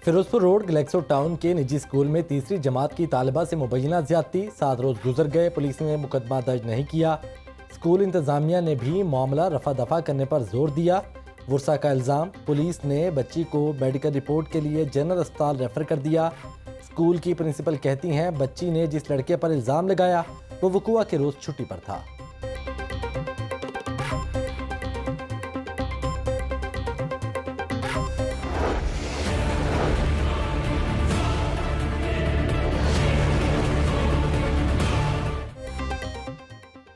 Firozpur road Glaxo town के निजी school में तीसरी जमात की तालिबा से मुबैना ज्यादती, 7 रोज गुजर गए, पुलिस ने मुकदमा दर्ज नहीं किया। स्कूल इंतजामिया ने भी मामला रफा दफा करने पर जोर दिया। वर्षा का इल्ज़ाम, पुलिस ने बच्ची को मेडिकल रिपोर्ट के लिए जनरल अस्पताल रेफर कर दिया। स्कूल की प्रिंसिपल कहती हैं बच्ची ने जिस लड़के पर इल्ज़ाम लगाया वो वकुआ के रोज छुट्टी पर था।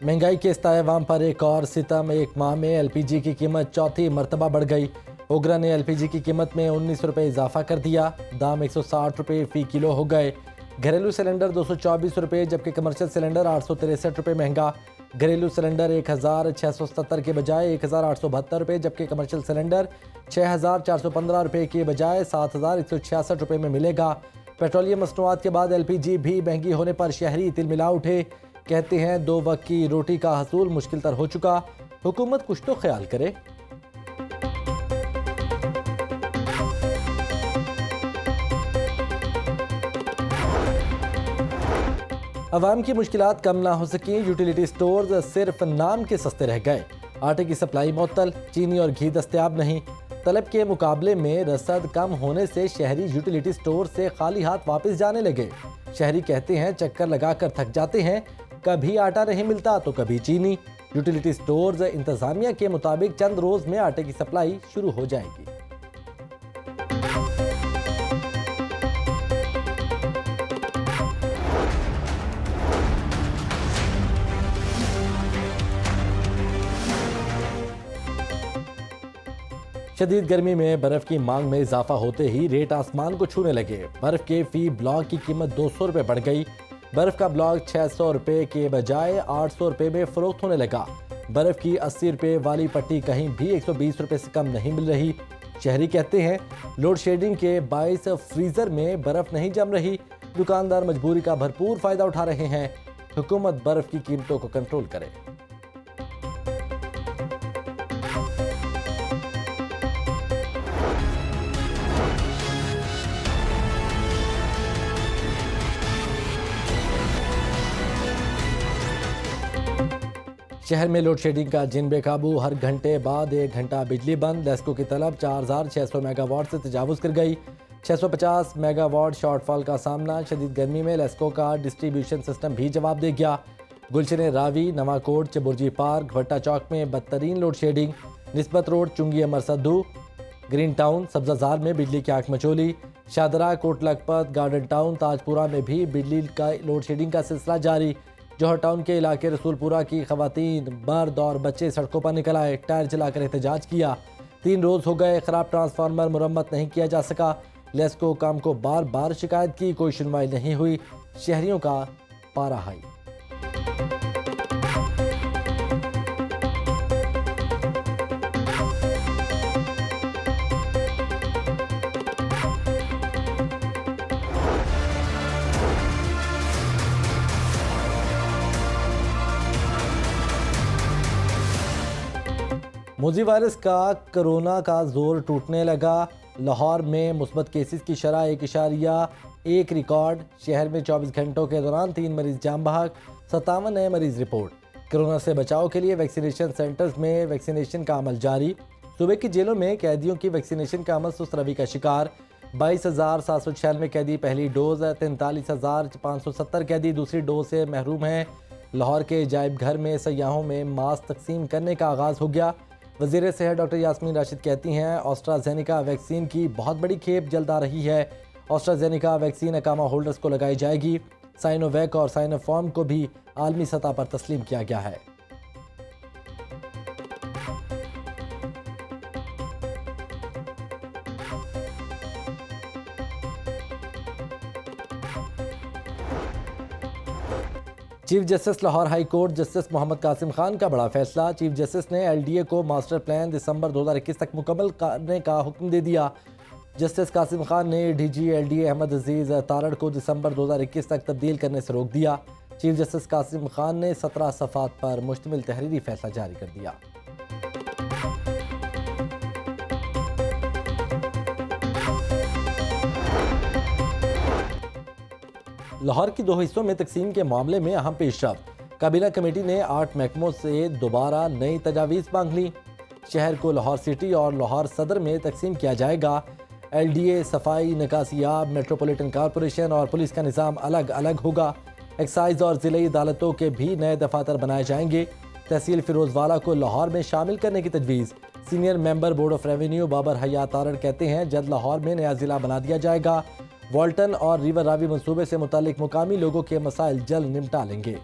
महंगाई के इस्तेमाल पर एक और सितम, एक माह में एलपीजी की कीमत चौथी मरतबा बढ़ गई। ओगरा ने एलपीजी की कीमत में 19 रुपये इजाफा कर दिया। दाम 160 रुपये फ़ी किलो हो गए। घरेलू सिलेंडर 224 रुपये जबकि कमर्शियल सिलेंडर 863 रुपये महंगा। घरेलू सिलेंडर 1677 के बजाय 1872 रुपये जबकि कमर्शियल सिलेंडर 6415 रुपये के बजाय 7166 रुपये में मिलेगा। पेट्रोलियम मसनूआत के बाद एलपीजी भी महंगी होने पर शहरी तिलमिला उठे। कहते हैं 2 वक्त की रोटी का हसूल मुश्किल तर हो चुका, हुकूमत कुछ तो ख्याल करे। अवाम की मुश्किलात कम ना हो सकी, यूटिलिटी स्टोर्स सिर्फ नाम के सस्ते रह गए। आटे की सप्लाई मुअत्तल, चीनी और घी दस्तयाब नहीं। तलब के मुकाबले में रसद कम होने से शहरी यूटिलिटी स्टोर से खाली हाथ वापस जाने लगे। शहरी कहते हैं चक्कर लगाकर थक जाते हैं, कभी आटा नहीं मिलता तो कभी चीनी। यूटिलिटी स्टोर्स इंतजामिया के मुताबिक चंद रोज में आटे की सप्लाई शुरू हो जाएगी। शदीद गर्मी में बर्फ की मांग में इजाफा होते ही रेट आसमान को छूने लगे। बर्फ के फी ब्लॉक की कीमत 200 रुपये बढ़ गई। बर्फ का ब्लॉक 600 रुपये के बजाय 800 रुपये में फरोख्त होने लगा। बर्फ की 80 रुपये वाली पट्टी कहीं भी 120 रुपये से कम नहीं मिल रही। शहरी कहते हैं लोड शेडिंग के बाइस फ्रीजर में बर्फ नहीं जम रही। दुकानदार मजबूरी का भरपूर फायदा उठा रहे हैं। हुकूमत बर्फ की कीमतों को कंट्रोल करे। शहर में लोड शेडिंग का जिन बेकाबू, हर घंटे बाद 1 घंटा बिजली बंद। लेस्को की तलब 4600 मेगावाट से तजावुज़ कर गई। 650 मेगावाट शॉर्टफॉल का सामना। शदीद गर्मी में लेस्को का डिस्ट्रीब्यूशन सिस्टम भी जवाब दे गया। गुलशन रावी, नवाकोट, चबुर्जी पार्क, भट्टा चौक में बदतरीन load shedding. Nisbat road, Chungi Amar Sadhu, green town, Sabzazar में बिजली की आंख मचोली। शादरा, कोट लखपत, गार्डन टाउन, ताजपुरा में भी बिजली का लोड शेडिंग का सिलसिला जारी। जौहर टाउन के इलाके रसूलपुरा की खवातीन, मर्द और बच्चे सड़कों पर निकल आए, टायर जलाकर एहतजाज किया। 3 रोज हो गए, खराब ट्रांसफार्मर मुरम्मत नहीं किया जा सका। लेस्को काम को बार बार शिकायत की, कोई सुनवाई नहीं हुई। शहरियों का पारा हाई। मोजी वायरस का कोरोना का जोर टूटने लगा। लाहौर में मुस्बत केसेस की शरह 1.1 रिकॉर्ड। शहर में 24 घंटों के दौरान 3 मरीज जाम बहक, 57 नए मरीज रिपोर्ट। कोरोना से बचाव के लिए वैक्सीनेशन सेंटर्स में वैक्सीनेशन का अमल जारी। सूबे की जेलों में कैदियों की वैक्सीनेशन का अमल सुस्त रवि का शिकार। 22,796 कैदी पहली डोज, 43,570 कैदी दूसरी डोज से महरूम हैं। लाहौर के अजायब घर में सयाहों में मास्क तकसीम करने का आगाज़ हो गया। वज़ीर सेहत डॉक्टर यास्मीन राशिद कहती हैं ऑस्ट्राजेनिका वैक्सीन की बहुत बड़ी खेप जल्द आ रही है। ऑस्ट्राजेनिका वैक्सीन अकामा होल्डर्स को लगाई जाएगी। साइनोवैक और साइनोफॉर्म को भी आलमी सतह पर तस्लीम किया गया है। Chief justice Lahore high court justice Mohammad Qasim Khan का बड़ा फैसला। चीफ जस्टिस ने एलडीए को मास्टर प्लान दिसंबर 2021 तक मुकम्मल करने का हुक्म दे दिया। जस्टिस कासिम खान ने डीजी एलडीए अहमद अजीज़ तारड़ को दिसंबर 2021 तक तब्दील करने से रोक दिया। चीफ जस्टिस कासिम खान ने 17 सफ़ात पर मुश्तमिल तहरीरी फैसला जारी कर दिया। लाहौर की 2 हिस्सों में तकसीम के मामले में अहम पेशरफ्त। काबीना कमेटी ने 8 महकमों से दोबारा नई तजावीज़ मांग ली। शहर को लाहौर सिटी और लाहौर सदर में तकसीम किया जाएगा। LDA, सफाई, निकासियाब, मेट्रोपॉलिटन कॉरपोरेशन और पुलिस का निज़ाम अलग अलग होगा। एक्साइज और ज़िले अदालतों के भी नए दफातर बनाए जाएंगे। तहसील फिरोजवाला को लाहौर में शामिल करने की तजवीज़। Senior member board of revenue Babar Hayat Tarar कहते हैं जल्द लाहौर में नया ज़िला बना दिया जाएगा। वॉल्टन और रिवर रावी मंसूबे से मुतालिक मुकामी लोगों के मसाइल जल्द निपटा लेंगे।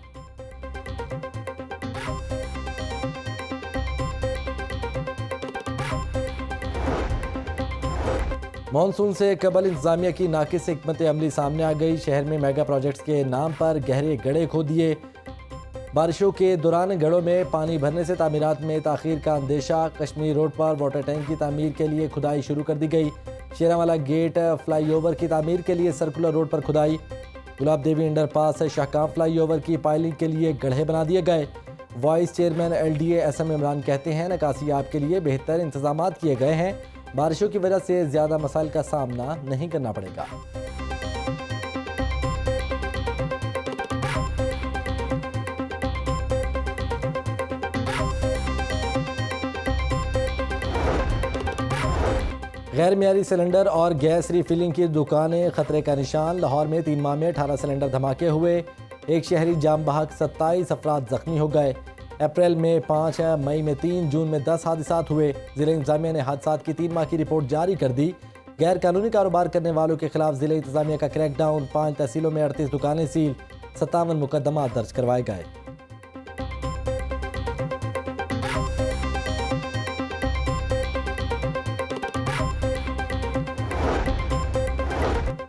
मानसून से कबल इंतजामिया की नाकिस हिकमत अमली सामने आ गई। शहर में मेगा प्रोजेक्ट्स के नाम पर गहरे गड्ढे खोद दिए। बारिशों के दौरान गढ़ों में पानी भरने से तामीरात में ताख़ीर का अंदेशा। कश्मीर रोड पर वाटर टैंक की तामीर के लिए खुदाई शुरू कर दी गई। शेरावाला गेट फ्लाईओवर की तामीर के लिए सर्कुलर रोड पर खुदाई। गुलाब देवी अंडरपास शाहकाम फ्लाईओवर की पायलिंग के लिए गड्ढे बना दिए गए। Vice chairman LDA SM Imran कहते हैं निकासियाब के लिए बेहतर इंतजाम किए गए हैं। बारिशों की वजह से ज़्यादा मसाइल का सामना नहीं करना पड़ेगा। गैर मियारी सिलेंडर और गैस रिफिलिंग की दुकानें खतरे का निशान। लाहौर में 3 माह में 18 सिलेंडर धमाके हुए। एक शहरी जाम बहक, 27 अफराद जख्मी हो गए। अप्रैल में 5, मई में 3, जून में 10 हादसात हुए। ज़िला इंतजामिया ने हादसात की 3 माह की रिपोर्ट जारी कर दी। गैर कानूनी कारोबार करने वालों के खिलाफ ज़िला इंतजामिया का क्रैकडाउन। 5 तहसीलों में 38 दुकानें सील, 57 मुकदमा दर्ज करवाए गए।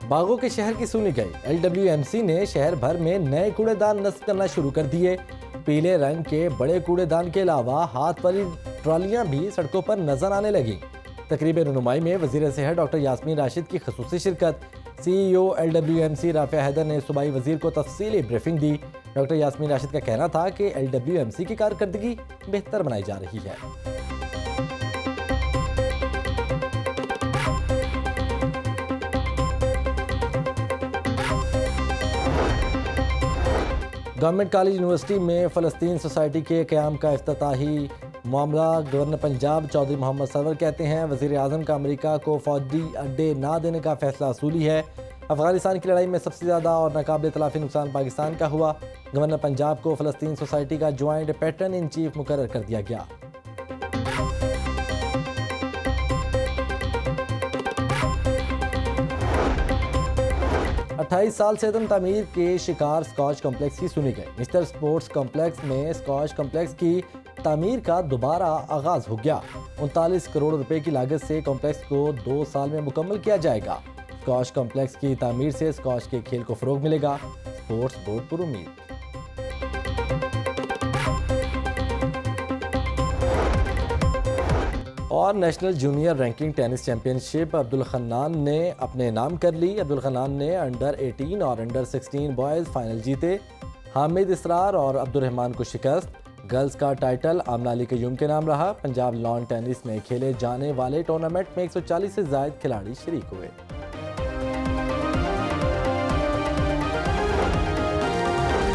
बागों के शहर की सुनी गई। LWMC ने शहर भर में नए कूड़ेदान नस्ब करना शुरू कर दिए। पीले रंग के बड़े कूड़ेदान के अलावा हाथ भरी ट्रॉलियां भी सड़कों पर नजर आने लगी। तकरीबन रुनुमाई में वज़ीर सेहत डॉक्टर यास्मीन राशिद की ख़ुसूसी शिरकत। CEO LWMC राफिया हैदर ने सूबाई वज़ीर को तफसीली ब्रीफिंग दी। डॉक्टर यास्मीन राशिद का कहना था कि LWMC की कारकर्दगी बेहतर बनाई जा रही है। गवर्नमेंट कॉलेज यूनिवर्सिटी में फ़लस्तीन सोसाइटी के क़याम का इफ्तिताही मामला। गवर्नर पंजाब चौधरी मोहम्मद सरवर कहते हैं वज़ीर आज़म का अमेरिका को फ़ौजी अड्डे ना देने का फ़ैसला असूली है। अफ़गानिस्तान की लड़ाई में सबसे ज़्यादा और नाकाबिल तलाफ़ी नुकसान पाकिस्तान का हुआ। गवर्नर पंजाब को फ़लस्तीन सोसाइटी का ज्वाइंट पैटर्न इन चीफ मुकर्रर कर दिया गया। अट्ठाईस साल से अदम तामीर के शिकार स्कॉच कॉम्प्लेक्स की सुनी गई। मिस्टर स्पोर्ट्स कॉम्प्लेक्स में स्कॉच कॉम्प्लेक्स की तामीर का दोबारा आगाज हो गया। 39 करोड़ रुपए की लागत से कॉम्प्लेक्स को 2 साल में मुकम्मल किया जाएगा। स्कॉच कॉम्प्लेक्स की तामीर से स्कॉच के खेल को फ़रोग मिलेगा। स्पोर्ट्स बोर्ड पर उम्मीद। और national junior ranking tennis championship Abdul Khannan ने अपने नाम कर ली। अब्दुल खन्नान ने अंडर 18 और अंडर 16 बॉयज़ फाइनल जीते। हामिद इसरार और अब्दुल रहमान को शिकस्त। गर्ल्स का टाइटल आमना अली कयूम के नाम रहा। पंजाब लॉन टेनिस में खेले जाने वाले टूर्नामेंट में 140 से ज़ायद खिलाड़ी शरीक हुए।